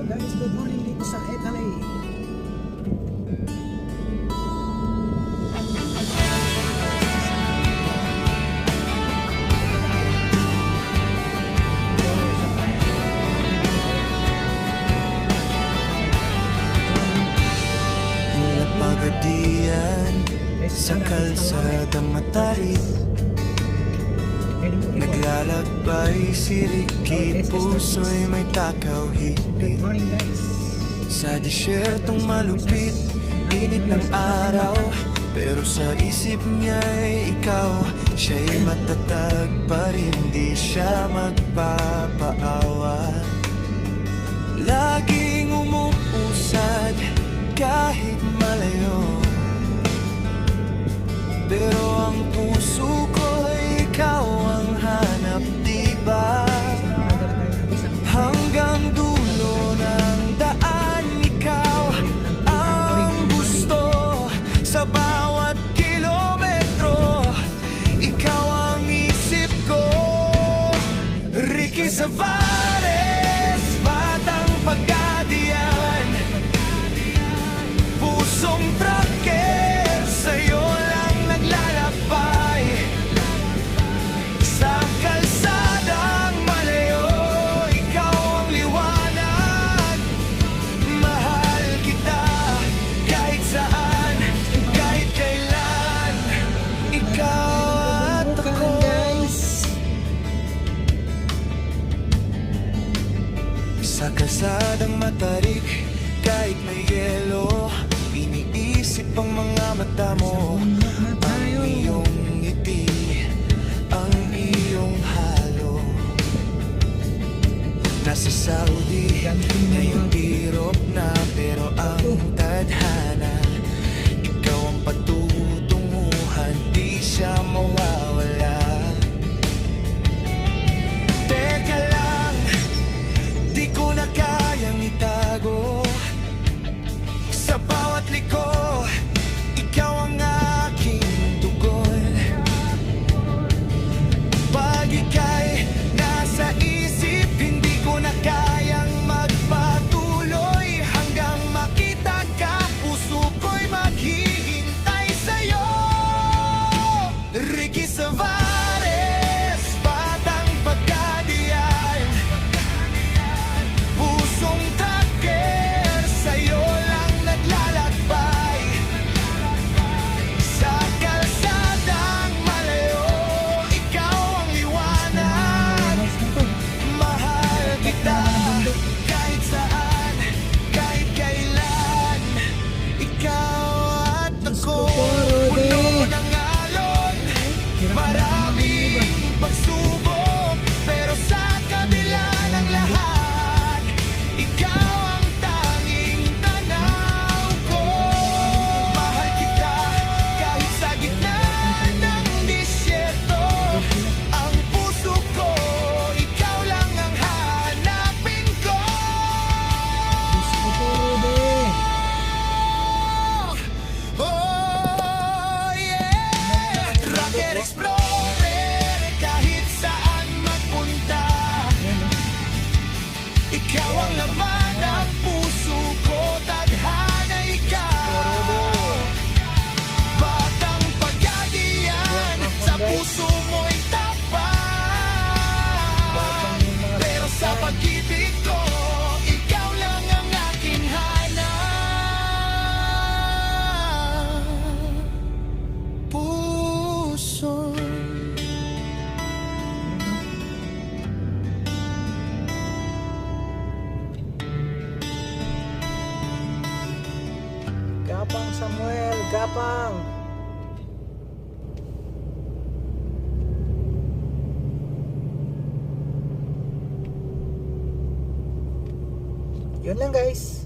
Guys, good morning dito sa Italy. Napagadian sa kalsadang matarik, naglalakbay si Ricky, puso'y may takaw Good higpit. morning guys. Sa disyertong malupit, init ng araw, pero sa isip niya'y ikaw. Siya'y matatag pa rin, di siya magpapaawa. Laging umuusad kahit malayo, pero ang puso ko'y ikaw ang hanap, diba? Hanggang dulo ng daan, ikaw ang gusto. Sa bawat kilometro, ikaw ang isip ko. Ricky Savares, batang pagkadiyan, pusong trucker, sa'yo lang naglalakbay. Sa kalsadang malayo, ikaw ang liwanag. Mahal kita kahit saan, kahit kailan. Ikaw at ako. Sa kalsadang matarik, kahit may yelo, iniisip ang mga mata mo. Ang iyong ngiti, ang iyong halo. Nasa Saudi, ngayong Europe na, pero ang tadhana, ikaw ang patutunguhan, di siya mawawala. Teka lang, di ko na kayang itago. Sa bawat liko, ikaw ang aking tugon. Pag ika'y nasa isip, hindi ko na kayang magpatuloy. Hanggang makita ka, puso ko'y maghihintay sa'yo. Ricky Savares, batang pagkadiyan, pusong trucker, sa'yo lang naglalakbay. Sa kalsadang malayo, ikaw ang liwanag. Mahal kita kahit saan, kahit kailan. Ikaw at ako, puno ng alon, maraming pagsubok, pero sa kabila ng lahat, ikaw ang tanging tanaw ko. Mahal kita kahit sa gitna ng disyerto. Ang puso ko, ikaw lang ang hanapin ko. Oh yeah, Rocket Explorer, kahit saan magpunta, ikaw ang laman ng puso ko, tadhana ikaw. Batang pagkadiyan, sa puso mo'y tapat. Pero sa pag-ibig ko, ikaw lang ang aking hanap. Puso. Gapang Samuel, gapang. Yun lang guys.